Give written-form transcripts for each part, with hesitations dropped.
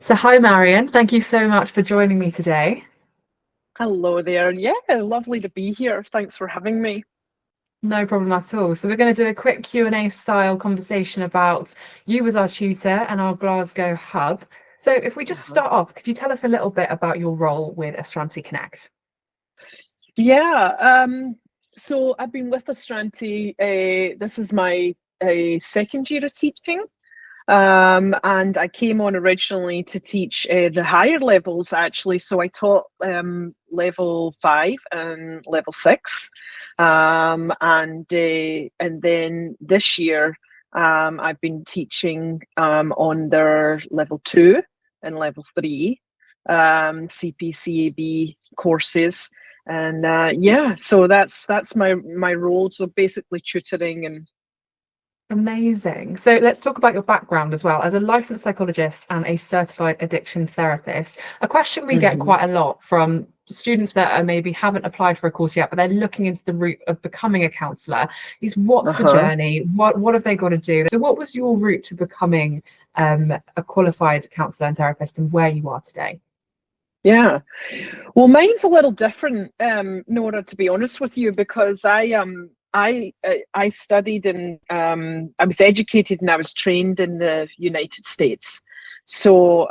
So, hi, Marion. Thank you so much for joining me today. Hello there. Yeah, lovely to be here. Thanks for having me. No problem at all. So, we're going to do a quick Q&A style conversation about you as our tutor and our Glasgow hub. So, if we just Uh-huh. start off, could you tell us a little bit about your role with Astranti Connect? Yeah, so I've been with Astranti. This is my second year of teaching. And I came on originally to teach the higher levels, actually. So I taught level 5 and level 6. And then this year, I've been teaching on their level 2 and level 3 CPCAB courses. And yeah, so that's my role. So basically tutoring and Amazing. So let's talk about your background as well. As a licensed psychologist and a certified addiction therapist, a question we get Mhm. quite a lot from students that are maybe haven't applied for a course yet, but they're looking into the route of becoming a counsellor is what's the Uh-huh. journey? What have they got to do? So what was your route to becoming a qualified counsellor and therapist and where you are today? Yeah. Well, mine's a little different, Nora, to be honest with you, because I studied in I was educated and I was trained in the United States. So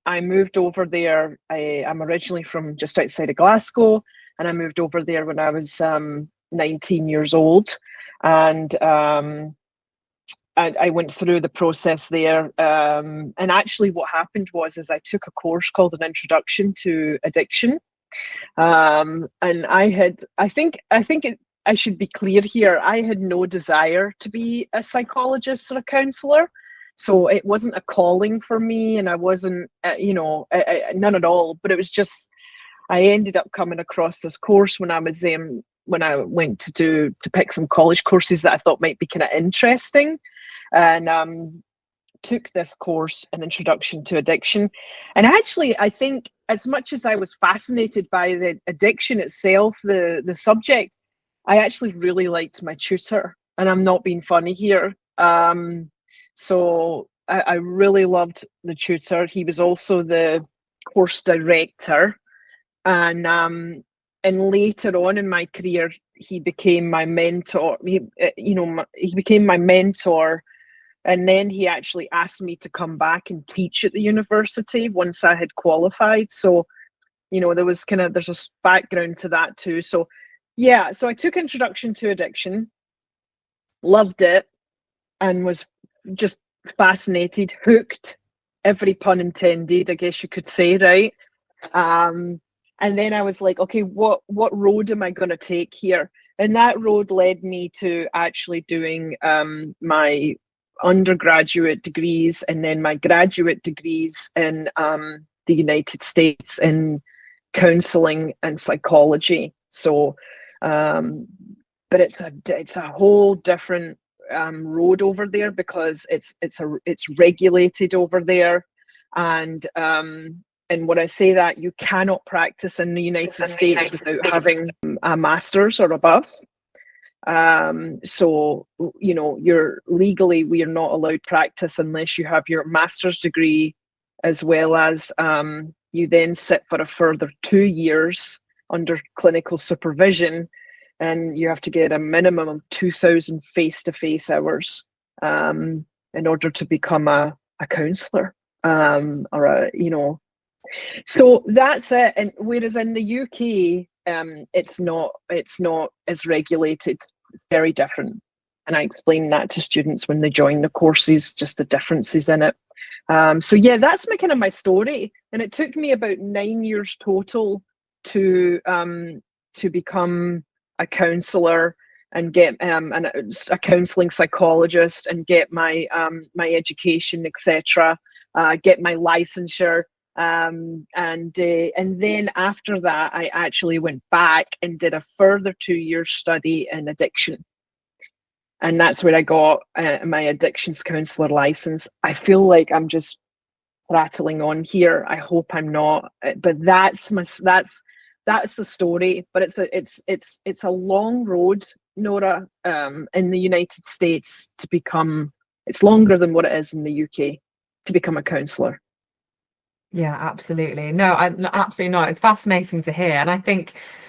I moved over there. I'm originally from just outside of Glasgow, and I moved over there when I was 19 years old. And I went through the process there. And actually what happened was is I took a course called an Introduction to Addiction. And I should be clear here. I had no desire to be a psychologist or a counselor. So it wasn't a calling for me, and I wasn't, none at all. But it was just, I ended up coming across this course when I went to pick some college courses that I thought might be kind of interesting, and took this course, an introduction to addiction. And actually, I think as much as I was fascinated by the addiction itself, the subject, I actually really liked my tutor, and I'm not being funny here. So I really loved the tutor. He was also the course director, and later on in my career, he became my mentor. He became my mentor, and then he actually asked me to come back and teach at the university once I had qualified. So, there's a background to that too. So, yeah, so I took Introduction to Addiction, loved it, and was just fascinated, hooked, every pun intended, I guess you could say, right? Um, and then I was like, okay, what road am I going to take here? And that road led me to actually doing my undergraduate degrees and then my graduate degrees in the United States in counseling and psychology. So, um, but it's a whole different road over there because it's regulated over there, and when I say that, you cannot practice in the United States without having a master's or above. So, we are not allowed practice unless you have your master's degree, as well as you then sit for a further 2 years under clinical supervision, and you have to get a minimum of 2,000 face-to-face hours in order to become a counselor, or so that's it. And whereas in the UK, it's not as regulated, very different. And I explain that to students when they join the courses, just the differences in it. So yeah, that's my kind of my story. And it took me about 9 years total to become a counsellor and get a counselling psychologist and get my education, etc. Get my licensure, and then after that, I actually went back and did a further 2 years study in addiction, and that's where I got my addictions counselor license. I feel like I'm just rattling on here. I hope I'm not, but that's the story. But it's a long road, Nora, in the United States to become. It's longer than what it is in the UK to become a counselor. Yeah, absolutely. No, absolutely not. It's fascinating to hear. And I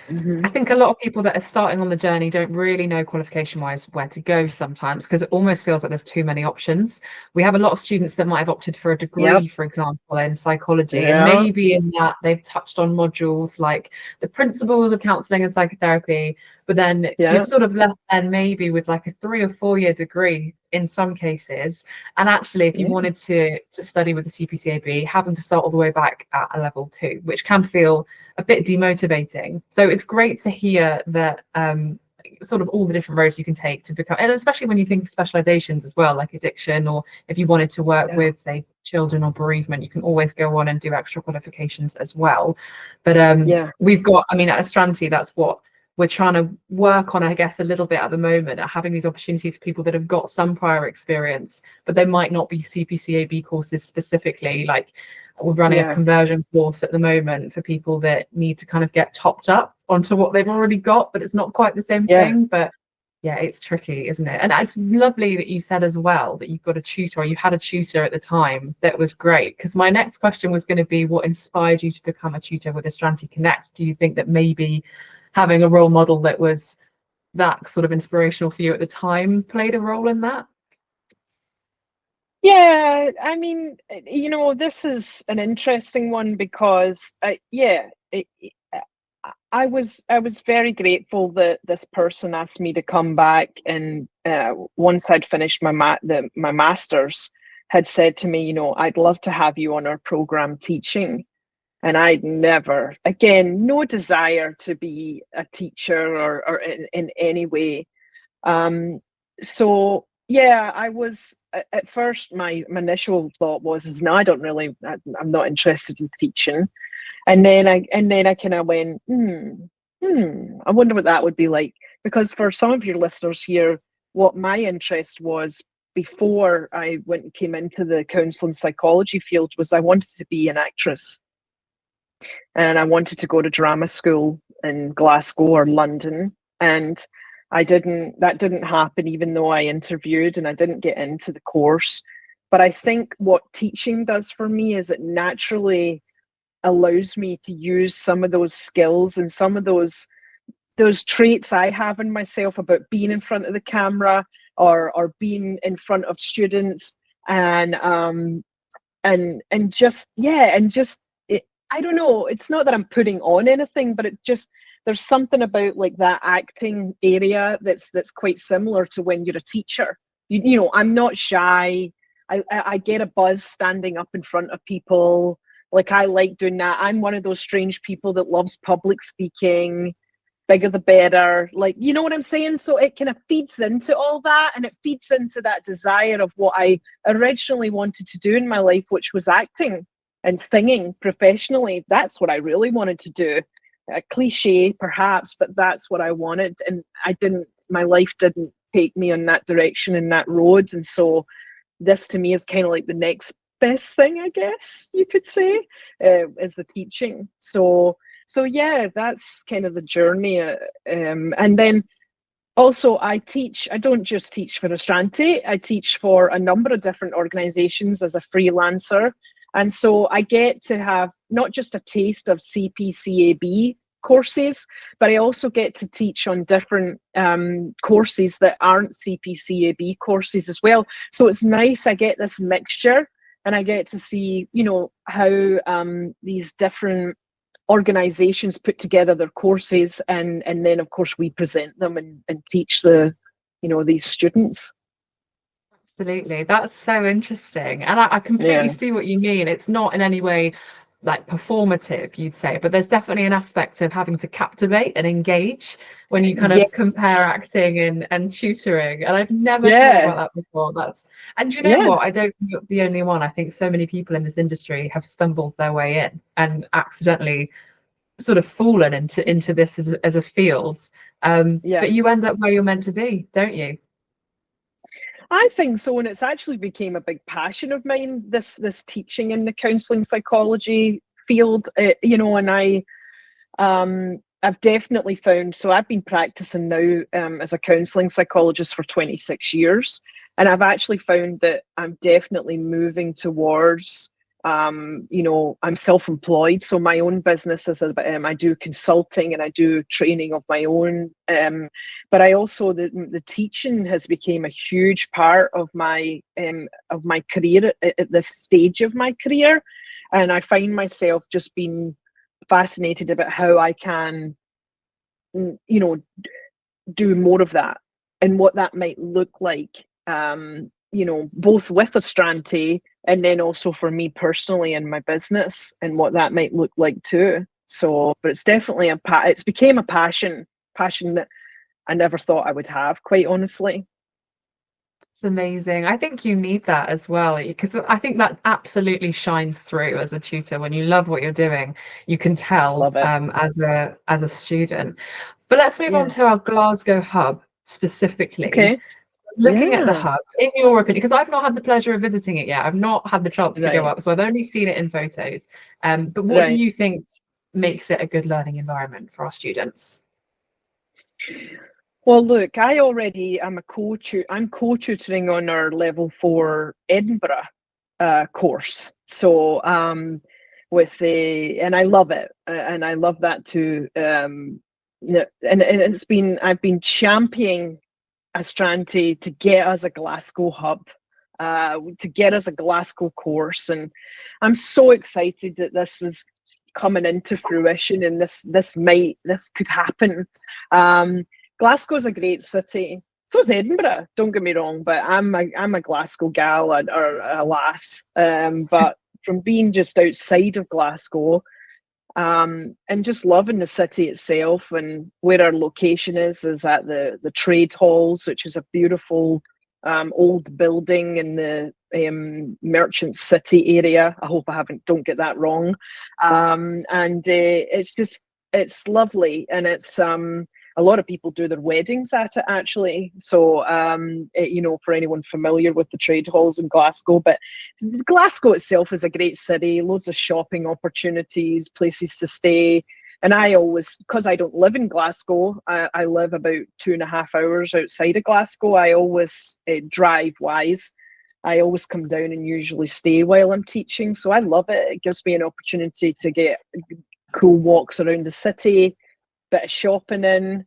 Hmm. think a lot of people that are starting on the journey don't really know qualification wise where to go sometimes because it almost feels like there's too many options. We have a lot of students that might have opted for a Yep. degree, for example, in psychology, and Yeah. maybe in that they've touched on modules like the principles of counselling and psychotherapy, but then you're Yeah. sort of left then maybe with like a 3 or 4 year degree in some cases. And actually, if you Yeah. wanted to study with the CPCAB, having to start all the way back at a level two, which can feel a bit demotivating. So it's great to hear that sort of all the different roads you can take to become, and especially when you think of specializations as well, like addiction, or if you wanted to work Yeah. with, say, children or bereavement, you can always go on and do extra qualifications as well. But Yeah. we've got, I mean, at Astranti, that's what we're trying to work on, I guess, a little bit at the moment, at having these opportunities for people that have got some prior experience, but they might not be CPCAB courses specifically. Like we're running a Yeah. conversion course at the moment for people that need to kind of get topped up onto what they've already got, but it's not quite the same Yeah. thing. But yeah, it's tricky, isn't it? And it's lovely that you said as well that you've got a tutor, or you had a tutor at the time that was great. Because my next question was going to be, what inspired you to become a tutor with Astranti Connect? Do you think that maybe having a role model that was that sort of inspirational for you at the time played a role in that? Yeah, I mean, this is an interesting one because, yeah, I was very grateful that this person asked me to come back, and once I'd finished my masters, had said to me, I'd love to have you on our program teaching. And I'd never, again, no desire to be a teacher or in any way. So yeah, I was at first. My initial thought is no, I'm not interested in teaching. And then I kind of went, I wonder what that would be like. Because for some of your listeners here, what my interest was before I came into the counselling psychology field was I wanted to be an actress, and I wanted to go to drama school in Glasgow or London. And that didn't happen, even though I interviewed and I didn't get into the course. But I think what teaching does for me is it naturally allows me to use some of those skills and some of those traits I have in myself about being in front of the camera, or being in front of students, and just, yeah, and just I don't know, it's not that I'm putting on anything, but it just, there's something about like that acting area that's quite similar to when you're a teacher. I'm not shy. I get a buzz standing up in front of people. Like, I like doing that. I'm one of those strange people that loves public speaking. Bigger the better. Like, you know what I'm saying? So it kind of feeds into all that, and it feeds into that desire of what I originally wanted to do in my life, which was acting and singing professionally. That's what I really wanted to do. A cliche, perhaps, but that's what I wanted. And my life didn't take me on that direction and that road. And so this to me is kind of like the next best thing, I guess you could say, is the teaching. So yeah, that's kind of the journey. And then also I teach. I don't just teach for Astranti. I teach for a number of different organizations as a freelancer. And so I get to have not just a taste of CPCAB courses, but I also get to teach on different courses that aren't CPCAB courses as well. So it's nice. I get this mixture, and I get to see, how these different organizations put together their courses, and then of course we present them and teach these students. Absolutely. That's so interesting. And I completely Yeah. see what you mean. It's not in any way like performative, you'd say, but there's definitely an aspect of having to captivate and engage when you kind of compare Yes. acting and tutoring. And I've never thought Yeah. about that before. And you know Yeah. what? I don't think you're the only one. I think so many people in this industry have stumbled their way in and accidentally sort of fallen into this as a field. Yeah. But you end up where you're meant to be, don't you? I think so, and it's actually became a big passion of mine. This teaching in the counselling psychology field, and I've definitely found. So I've been practicing now as a counselling psychologist for 26 years, and I've actually found that I'm definitely moving towards You know, I'm self-employed, so my own business is I do consulting and I do training of my own. But I also the teaching has become a huge part of my career at this stage of my career, and I find myself just being fascinated about how I can, you know, do more of that and what that might look like. You know, both with Astranti and then also for me personally in my business and what that might look like too. So, but it's definitely it's became a passion that I never thought I would have, quite honestly. It's amazing. I think you need that as well, because I think that absolutely shines through as a tutor. When you love what you're doing, you can tell Love it. as a student. But let's move on Yeah. to our Glasgow hub specifically. Okay. Looking at the Yeah. hub, in your opinion, because I've not had the pleasure of visiting it yet, I've not had the chance to go Right. up, so I've only seen it in photos. But what do Right. you think makes it a good learning environment for our students? Well, look, I'm a coach. I'm co-tutoring on our level 4 Edinburgh course. So with the and I love it, and I love that too. And it's been I've been championing Astranti to get us a Glasgow hub, to get us a Glasgow course, and I'm so excited that this is coming into fruition, and this could happen. Glasgow's a great city. So is Edinburgh. Don't get me wrong, but I'm a Glasgow gal or a lass. But from being just outside of Glasgow, and just loving the city itself, and where our location is at the trade halls, which is a beautiful old building in the merchant city area. I hope I don't get that wrong. And it's lovely, and it's a lot of people do their weddings at it actually. So you know, for anyone familiar with the trade halls in Glasgow, but Glasgow itself is a great city, loads of shopping opportunities, places to stay. And I always, because I don't live in Glasgow, I live about 2.5 hours outside of Glasgow. I always drive wise. I always come down and usually stay while I'm teaching. So I love it. It gives me an opportunity to get cool walks around the city, bit of shopping in,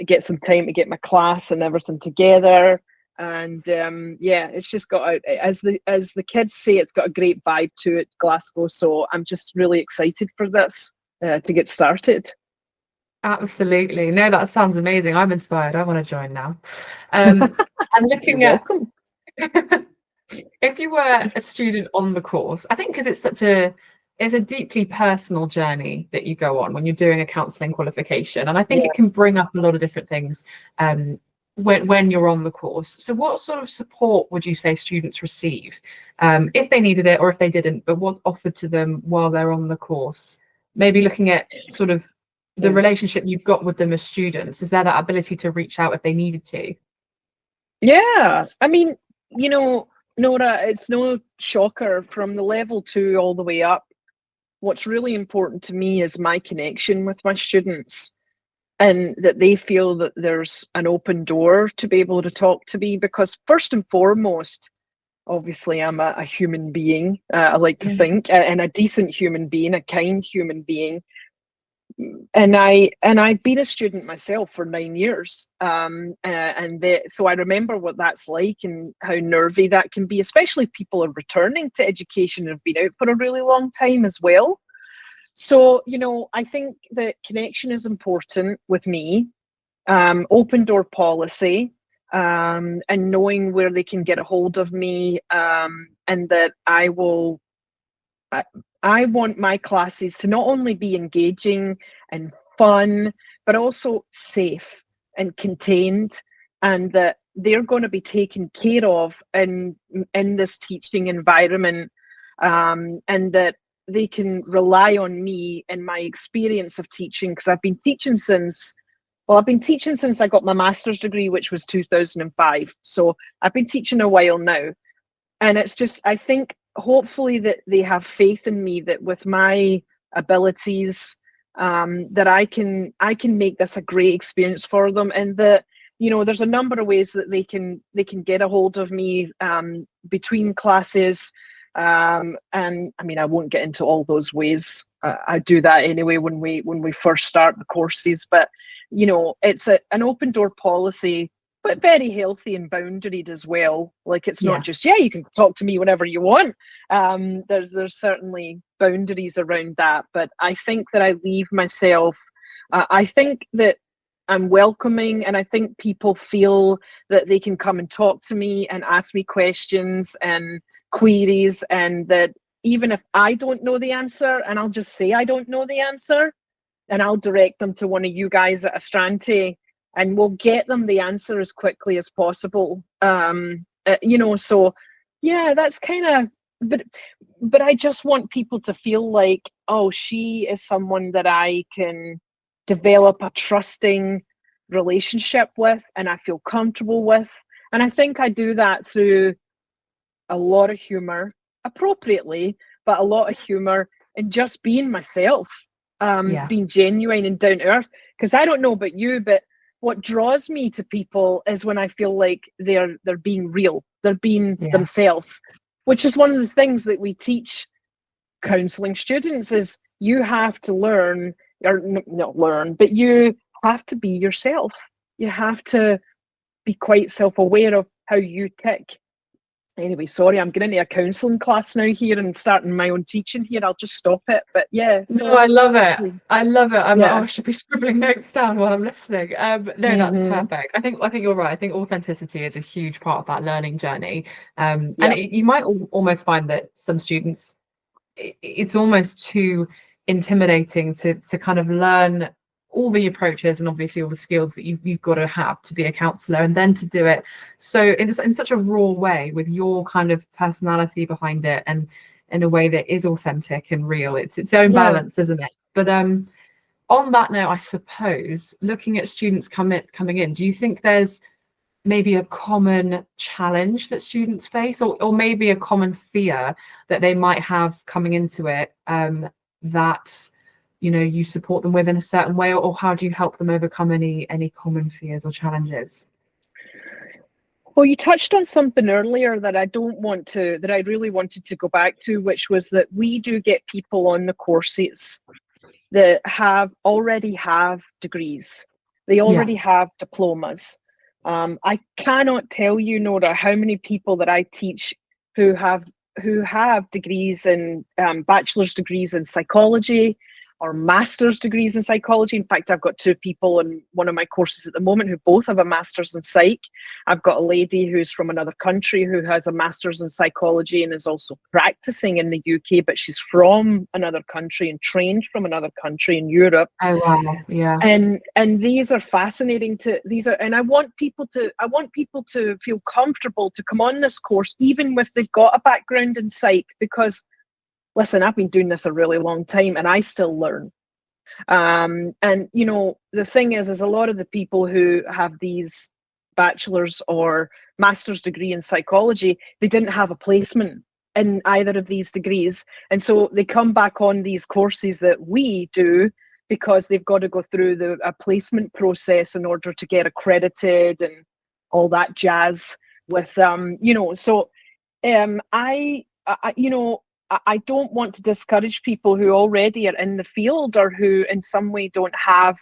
get some time to get my class and everything together. And yeah, it's just got as the kids say, it's got a great vibe to it, Glasgow. So I'm just really excited for this to get started. Absolutely. No, that sounds amazing. I'm inspired. I want to join now. And You're looking at welcome. if you were a student on the course, I think because it's a deeply personal journey that you go on when you're doing a counselling qualification, and I think Yeah. it can bring up a lot of different things when you're on the course. So, what sort of support would you say students receive if they needed it or if they didn't? But what's offered to them while they're on the course? Maybe looking at sort of the Yeah. relationship you've got with them as students. Is there that ability to reach out if they needed to? Yeah. I mean, you know, Nora, it's no shocker from the level 2 all the way up. What's really important to me is my connection with my students, and that they feel that there's an open door to be able to talk to me, because first and foremost, obviously I'm a human being, I like to think, and a decent human being, a kind human being. And I've been a student myself for 9 years, so I remember what that's like and how nervy that can be, especially if people are returning to education and have been out for a really long time as well. So, you know, I think that connection is important with me, open door policy, and knowing where they can get a hold of me, and that I want my classes to not only be engaging and fun, but also safe and contained, and that they're going to be taken care of in this teaching environment, and that they can rely on me and my experience of teaching, because I've been teaching since I got my master's degree, which was 2005. So I've been teaching a while now. And it's just, I think hopefully that they have faith in me, that with my abilities, that I can make this a great experience for them, and that, you know, there's a number of ways that they can get a hold of me between classes. And I mean, I won't get into all those ways. I do that anyway when we first start the courses, but you know, it's an open door policy, but very healthy and boundaried as well. Like, it's not just, yeah, you can talk to me whenever you want. There's certainly boundaries around that, but I think that I leave myself, I think that I'm welcoming, and I think people feel that they can come and talk to me and ask me questions and queries, and that even if I don't know the answer, and I'll just say I don't know the answer, and I'll direct them to one of you guys at Astranti, and we'll get them the answer as quickly as possible. You know, so yeah, that's kind of, but I just want people to feel like, oh, she is someone that I can develop a trusting relationship with, and I feel comfortable with. And I think I do that through a lot of humor, appropriately, but a lot of humor, and just being myself, being genuine and down to earth. Because I don't know about you, but what draws me to people is when I feel like they're being real, they're being themselves, which is one of the things that we teach counselling students, is you have to learn, or not learn, but you have to be yourself. You have to be quite self-aware of how you tick. Anyway, sorry, I'm getting into a counselling class now here and starting my own teaching here. I'll just stop it. But yeah. So, no, I love it. I love it. I should be scribbling notes down while I'm listening. No, that's perfect. I think you're right. I think authenticity is a huge part of that learning journey. And you might almost find that some students, it's almost too intimidating to kind of learn all the approaches and obviously all the skills that you've got to have to be a counsellor, and then to do it so in such a raw way, with your kind of personality behind it, and in a way that is authentic and real. It's its own balance, isn't it? But on that note, I suppose, looking at students coming in, do you think there's maybe a common challenge that students face, or maybe a common fear that they might have coming into it, that you support them with in a certain way, or how do you help them overcome any common fears or challenges? Well, you touched on something earlier that I really wanted to go back to, which was that we do get people on the courses that already have degrees. They already have diplomas. I cannot tell you, Nora, how many people that I teach who have degrees in bachelor's degrees in psychology, or master's degrees in psychology. In fact, I've got two people in one of my courses at the moment who both have a master's in psych. I've got a lady who's from another country who has a master's in psychology and is also practicing in the UK, but she's from another country and trained from another country in Europe. Oh wow, yeah. And these are fascinating and I want people to feel comfortable to come on this course, even if they've got a background in psych, because listen, I've been doing this a really long time and I still learn. And the thing is a lot of the people who have these bachelor's or master's degree in psychology, they didn't have a placement in either of these degrees. And so they come back on these courses that we do because they've got to go through a placement process in order to get accredited and all that jazz with I don't want to discourage people who already are in the field, or who in some way don't have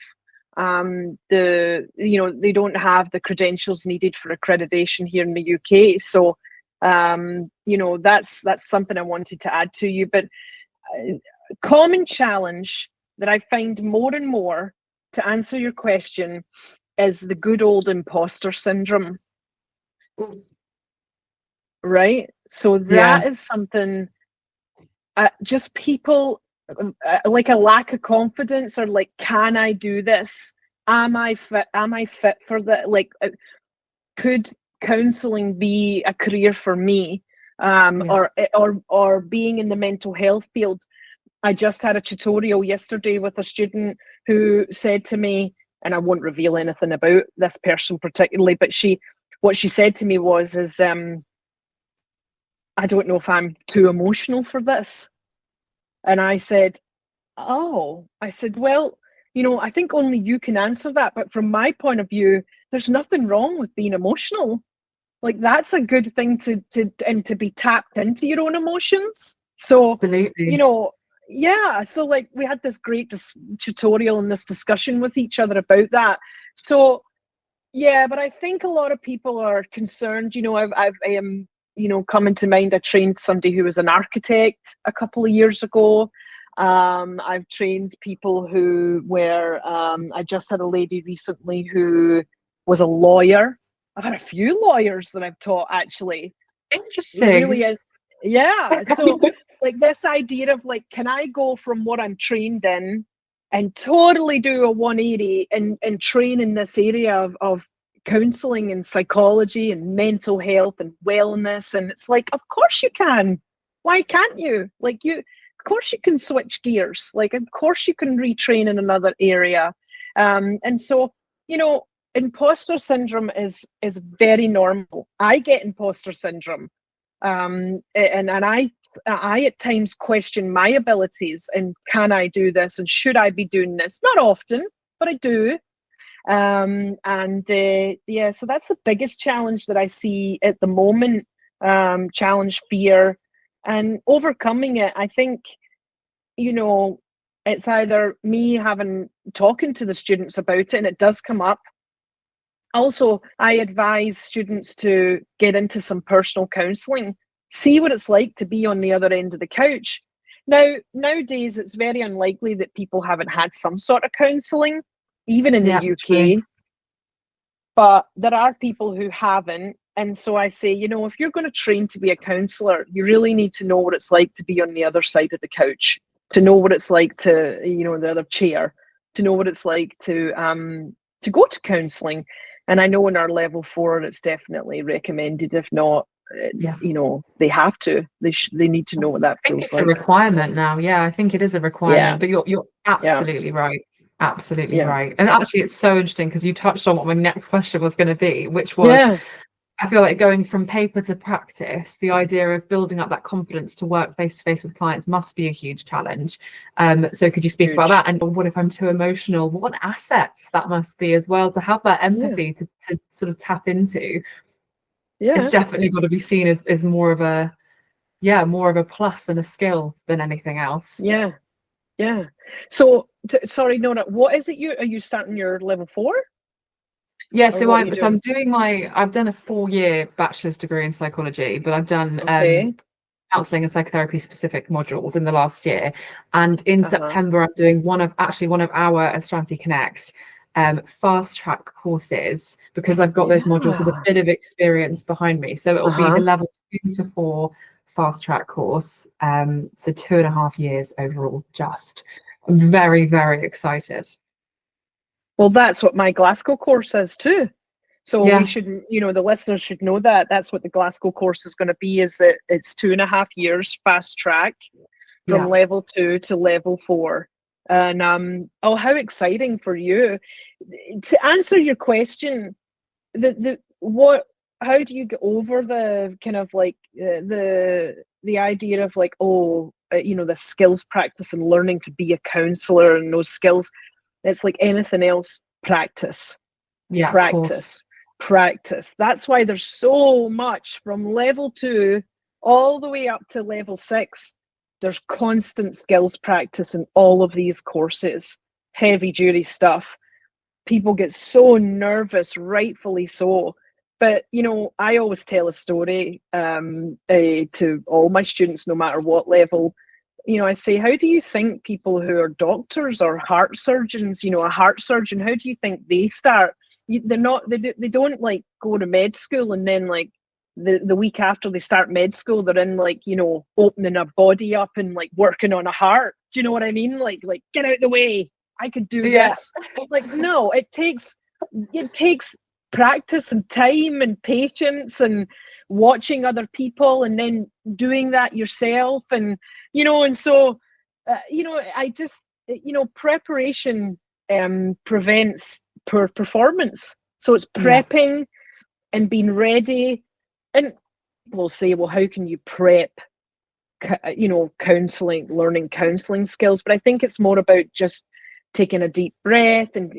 they don't have the credentials needed for accreditation here in the UK. So that's something I wanted to add to you. But common challenge that I find more and more, to answer your question, is the good old imposter syndrome. Right? So that is something. Just people like a lack of confidence, or like, can I do this? Am I fit for that? Like, could counselling be a career for me? Or being in the mental health field. I just had a tutorial yesterday with a student who said to me, and I won't reveal anything about this person particularly, but what she said to me was, I don't know if I'm too emotional for this. And I said, well, I think only you can answer that. But from my point of view, there's nothing wrong with being emotional. like that's a good thing to be tapped into your own emotions. So, Absolutely. yeah. So like we had this great tutorial and this discussion with each other about that. So yeah, but I think a lot of people are concerned. Coming to mind. I trained somebody who was an architect a couple of years ago. I've trained people who were. I just had a lady recently who was a lawyer. I've had a few lawyers that I've taught actually. It Interesting. really is. Yeah. So like this idea of like, can I go from what I'm trained in and totally do a 180 and train in this area of counseling and psychology and mental health and wellness? And it's like, of course you can. Why can't you? Like of course you can switch gears. Like, of course you can retrain in another area. And so, imposter syndrome is very normal. I get imposter syndrome. And I at times question my abilities and can I do this and should I be doing this? Not often, but I do. Yeah, so that's the biggest challenge that I see at the moment. Challenge fear and overcoming it. I think, it's either me talking to the students about it, and it does come up. Also, I advise students to get into some personal counselling, see what it's like to be on the other end of the couch. Now, nowadays, it's very unlikely that people haven't had some sort of counselling, even in the UK. True. But there are people who haven't. And so I say, if you're going to train to be a counsellor, you really need to know what it's like to be on the other side of the couch, to know what it's like to, the other chair, to know what it's like to go to counselling. And I know in our level 4, it's definitely recommended. If not, they have to. They need to know what that feels like. It's a requirement now. Yeah, I think it is a requirement. But you're absolutely right. Absolutely right. And actually, it's so interesting because you touched on what my next question was going to be, which was, I feel like going from paper to practice, the idea of building up that confidence to work face to face with clients must be a huge challenge. So could you speak about that? And what if I'm too emotional? What assets that must be as well to have that empathy to sort of tap into. It's definitely got to be seen as more of a plus and a skill than anything else. Yeah. So sorry, Nora, what is it are you starting your level 4? Yeah, I'm doing I've done a 4-year bachelor's degree in psychology, but I've done counselling and psychotherapy specific modules in the last year. And in September, I'm doing one of our Astranti Connect FastTrack courses, because I've got those modules with a bit of experience behind me. So it'll be the level 2 to 4 FastTrack course. So 2.5 years overall. I'm very, very excited. Well, that's what my Glasgow course is too. So we should, the listeners should know that that's what the Glasgow course is going to be, is that it's 2.5 years fast track from level 2 to level 4. And how exciting for you. To answer your question, how do you get over the kind of like the idea of like, the skills practice and learning to be a counsellor and those skills? It's like anything else, practice. Practice. That's why there's so much from level 2 all the way up to level 6. There's constant skills practice in all of these courses, heavy duty stuff. People get so nervous, rightfully so. But, I always tell a story to all my students, no matter what level. I say, how do you think people who are doctors or heart surgeons, a heart surgeon, how do you think they start? They don't like go to med school and then like the week after they start med school, they're in like, opening a body up and like working on a heart. Do you know what I mean? Like get out the way. I could do this. Like, no, it takes practice and time and patience and watching other people and then doing that yourself. And, and so, I just, preparation prevents poor performance. So it's prepping and being ready. And we'll say, well, how can you prep, counselling, learning counselling skills? But I think it's more about just taking a deep breath and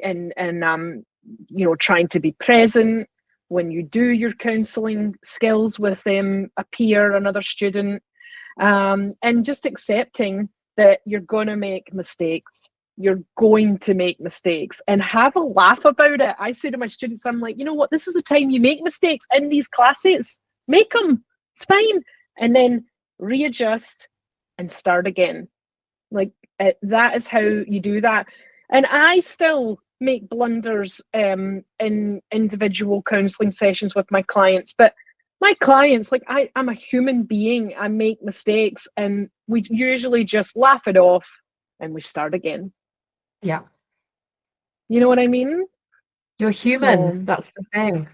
trying to be present, when you do your counselling skills with a peer, another student, and just accepting that you're going to make mistakes. You're going to make mistakes, and have a laugh about it. I say to my students, I'm like, you know what? This is the time you make mistakes in these classes. Make them. It's fine. And then readjust and start again. Like that is how you do that. And I still make blunders in individual counselling sessions with my clients, but my clients, like I'm a human being. I make mistakes, and we usually just laugh it off and we start again. Yeah. You know what I mean? You're human. So, That's the thing.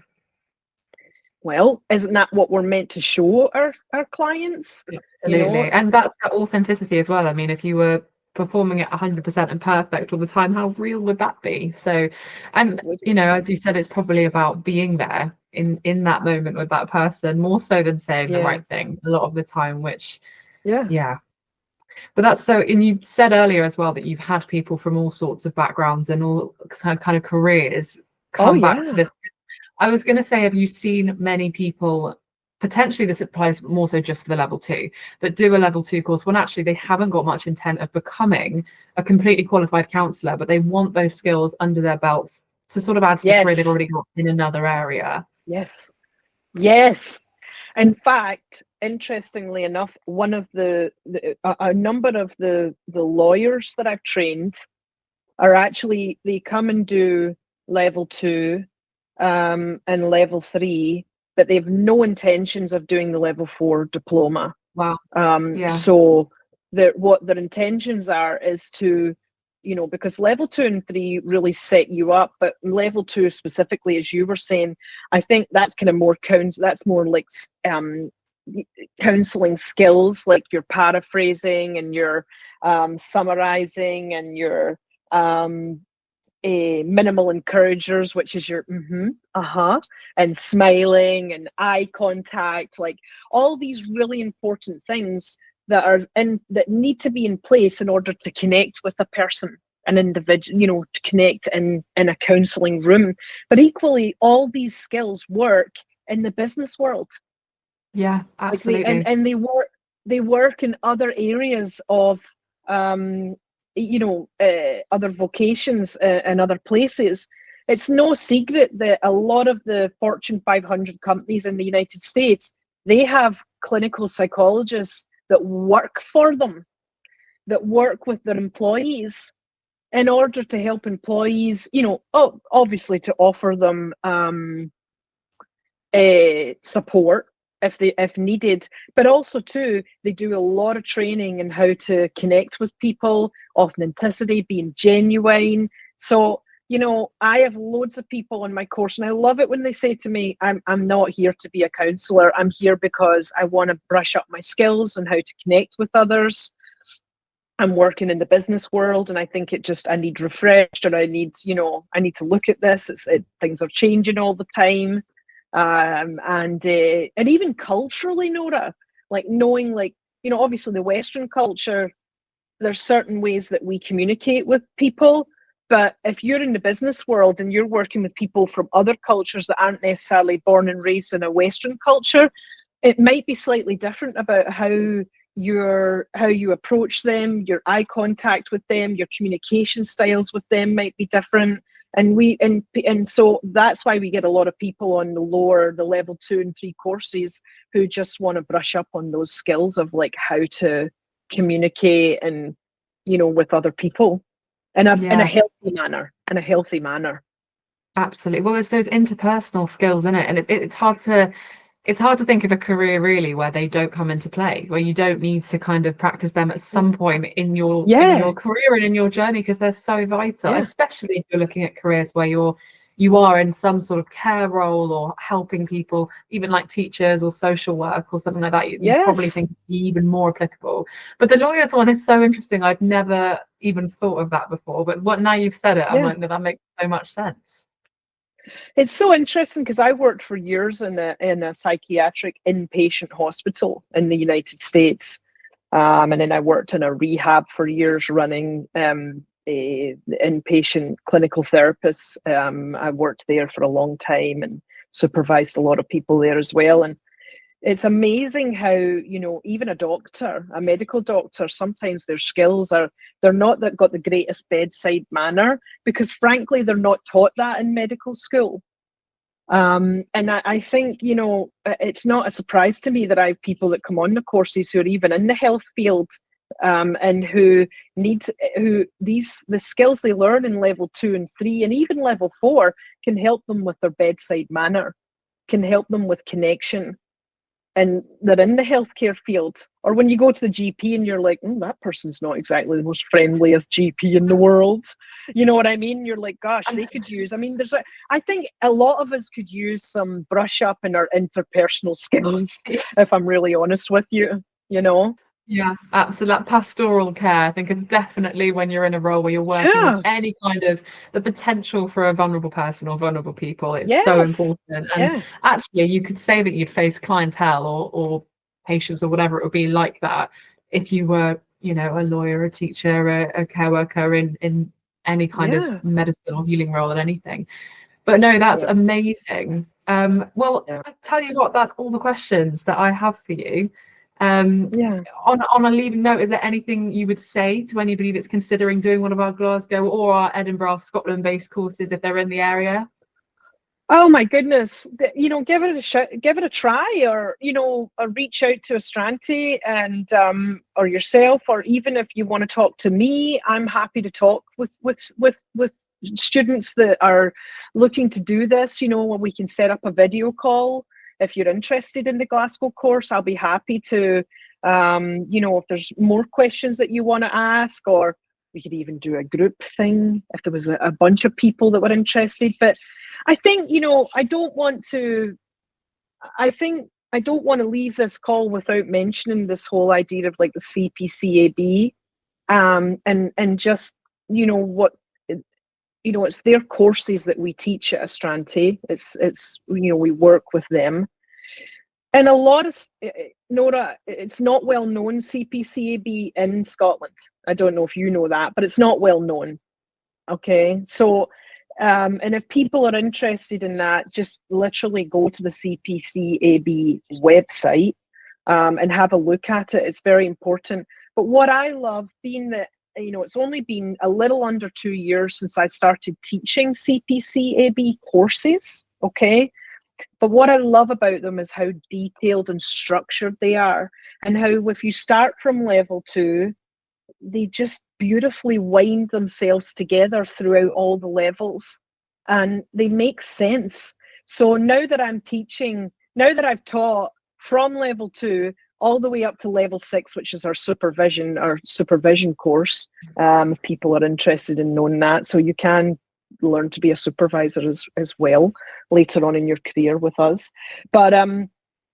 well, isn't that what we're meant to show our clients? Absolutely. You know? And that's the authenticity as well. I mean, if you were performing it 100% and perfect all the time, how real would that be? So, and you know, as you said, it's probably about being there in that moment with that person, more so than saying the right thing a lot of the time, which yeah. But that's so, and you said earlier as well that you've had people from all sorts of backgrounds and all kind of careers come back to this. I was going to say, have you seen many people, potentially this applies more so just for the level 2, but do a level 2 course when actually they haven't got much intent of becoming a completely qualified counsellor, but they want those skills under their belt to sort of add to the career they've already got in another area? Yes. In fact, interestingly enough, one of a number of the lawyers that I've trained are actually, they come and do level 2 and level 3, but they have no intentions of doing the level 4 diploma. Wow. So what their intentions are is to, you know, because level 2 and 3 really set you up, but level 2 specifically, as you were saying, I think that's kind of more that's more like counselling skills, like your paraphrasing and your summarizing and your minimal encouragers, which is your and smiling and eye contact, like all these really important things that need to be in place in order to connect with a person, an individual, you know, to connect in a counselling room. But equally, all these skills work in the business world. Yeah, absolutely. Like they work in other areas of you know, other vocations and other places. It's no secret that a lot of the Fortune 500 companies in the United States, they have clinical psychologists that work for them, that work with their employees in order to help employees, you know, obviously to offer them support if needed, but also too, they do a lot of training in how to connect with people, authenticity, being genuine. So, you know, I have loads of people on my course, and I love it when they say to me, I'm not here to be a counsellor. I'm here because I want to brush up my skills and how to connect with others. I'm working in the business world, and I think I need refreshed, or I need to look at this. Things are changing all the time. And even culturally, Nora, like knowing, like, you know, obviously the Western culture, there's certain ways that we communicate with people, but if you're in the business world and you're working with people from other cultures that aren't necessarily born and raised in a Western culture, it might be slightly different about how you approach them, your eye contact with them, your communication styles with them might be different. And so that's why we get a lot of people on the level 2 and 3 courses who just want to brush up on those skills of like how to communicate and, you know, with other people in a healthy manner. Absolutely. Well, it's those interpersonal skills, isn't it? And it's hard to think of a career really where they don't come into play, where you don't need to kind of practice them at some point in your career and in your journey, because they're so vital, especially if you're looking at careers where you are in some sort of care role or helping people, even like teachers or social work or something like that. You probably think it'd be even more applicable. But the lawyers one is so interesting. I'd never even thought of that before. But now you've said it, I'm like, no, that makes so much sense. It's so interesting because I worked for years in a psychiatric inpatient hospital in the United States. And then I worked in a rehab for years running a inpatient clinical therapists. I worked there for a long time. And supervised a lot of people there as well. And it's amazing how, you know, even a doctor, a medical doctor, sometimes their skills are, they're not that got the greatest bedside manner, because frankly, they're not taught that in medical school. And I think, you know, it's not a surprise to me that I have people that come on the courses who are even in the health field, and who the skills they learn in level 2 and 3 and even level 4 can help them with their bedside manner, can help them with connection. And they're in the healthcare field, or when you go to the GP and you're like, that person's not exactly the most friendliest GP in the world. You know what I mean? You're like, gosh, they could use, I mean, I think a lot of us could use some brush up in our interpersonal skills, if I'm really honest with you, you know? Yeah, absolutely. That pastoral care, I think, is definitely when you're in a role where you're working with any kind of the potential for a vulnerable person or vulnerable people. It's so important. And actually, you could say that you'd face clientele or patients or whatever it would be like that if you were, you know, a lawyer, a teacher, a care worker in any kind of medicine or healing role and anything. But no, that's amazing. Well, I tell you what, that's all the questions that I have for you. On a leaving note, is there anything you would say to anybody that's considering doing one of our Glasgow or our Edinburgh, Scotland-based courses if they're in the area? Oh my goodness, you know, give it a try, or, you know, or reach out to Astranti and or yourself, or even if you want to talk to me, I'm happy to talk with students that are looking to do this. You know, we can set up a video call. If you're interested in the Glasgow course, I'll be happy to, you know, if there's more questions that you want to ask, or we could even do a group thing if there was a bunch of people that were interested. But I think, you know, I don't want to leave this call without mentioning this whole idea of like the CPCAB, and just, you know, what, you know, it's their courses that we teach at Astranti. It's you know, we work with them. And a lot of, Nora, it's not well known, CPCAB in Scotland. I don't know if you know that, but it's not well known. Okay, so, and if people are interested in that, just literally go to the CPCAB website and have a look at it. It's very important. But what I love, being that, you know, it's only been a little under 2 years since I started teaching CPCAB courses, okay? But what I love about them is how detailed and structured they are, and how if you start from level 2, they just beautifully wind themselves together throughout all the levels, and they make sense. So now that I'm teaching, now that I've taught from level 2 all the way up to level 6, which is our supervision course, if people are interested in knowing that. So you can learn to be a supervisor as well later on in your career with us. But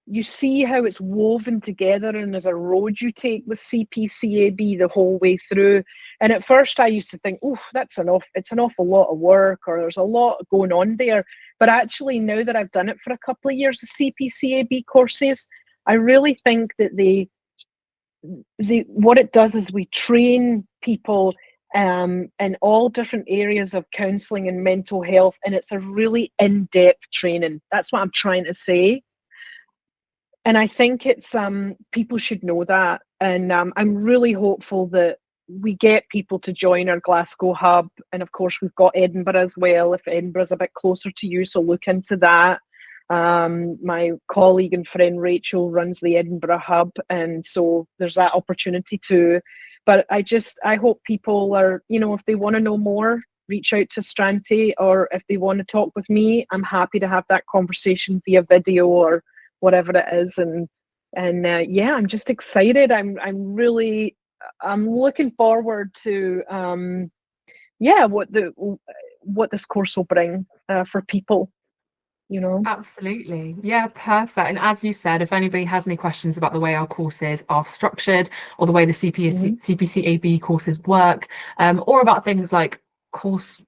you see how it's woven together, and there's a road you take with CPCAB the whole way through. And at first I used to think, oh, it's an awful lot of work, or there's a lot going on there. But actually, now that I've done it for a couple of years, the CPCAB courses, I really think that what it does is we train people in all different areas of counselling and mental health, and it's a really in-depth training. That's what I'm trying to say. And I think it's people should know that. And I'm really hopeful that we get people to join our Glasgow hub. And of course, we've got Edinburgh as well, if Edinburgh's a bit closer to you, so look into that. My colleague and friend Rachel runs the Edinburgh hub, and so there's that opportunity too. But I hope people are, you know, if they want to know more, reach out to Astranti, or if they want to talk with me, I'm happy to have that conversation via video or whatever it is. And yeah, I'm just excited. I'm looking forward to what this course will bring for people. You know? Absolutely. Yeah, perfect. And as you said, if anybody has any questions about the way our courses are structured, or the way the CPCAB courses work, or about things like course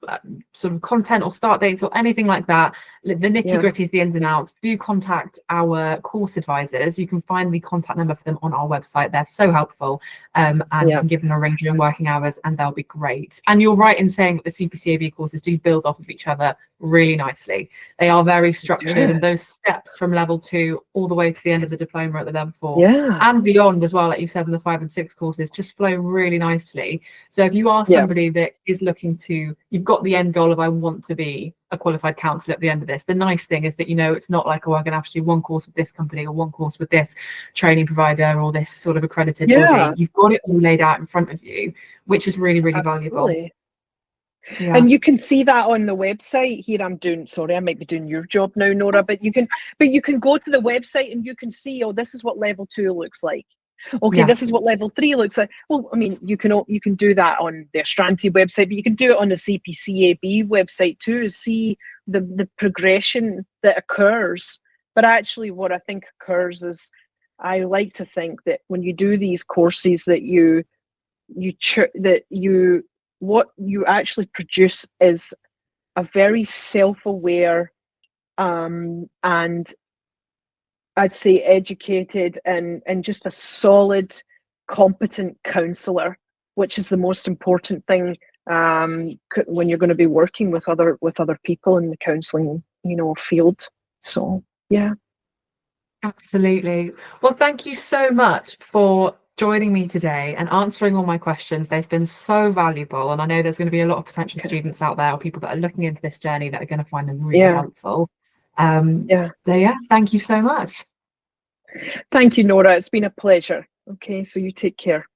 sort of content or start dates or anything like that, the nitty-gritties, the ins and outs, do contact our course advisors. You can find the contact number for them on our website. They're so helpful, and you can give them a range of working hours and they'll be great. And you're right in saying that the CPCAB courses do build off of each other really nicely. They are very structured, and those steps from level 2 all the way to the end of the diploma at the level 4 and beyond as well, like you said, in the 5 and 6 courses, just flow really nicely. So if you are somebody that is looking to, you've got the end goal of I want to be a qualified counsellor at the end of this. The nice thing is that, you know, it's not like, oh, I'm going to have to do one course with this company or one course with this training provider or this sort of accredited body. You've got it all laid out in front of you, which is really, really valuable. Yeah. And you can see that on the website here. I might be doing your job now, Nora, but you can go to the website and you can see, oh, this is what level 2 looks like. Okay, this is what level 3 looks like. Well, I mean, you can do that on the Astranti website, but you can do it on the CPCAB website too, see the progression that occurs. But actually what I think occurs is, I like to think that when you do these courses that what you actually produce is a very self-aware and I'd say educated and just a solid, competent counsellor, which is the most important thing when you're going to be working with other people in the counselling, field. So yeah. Absolutely. Well, thank you so much for joining me today and answering all my questions. They've been so valuable, and I know there's going to be a lot of potential students out there or people that are looking into this journey that are going to find them really helpful. So thank you so much. Thank you, Nora. It's been a pleasure. Okay, so you take care.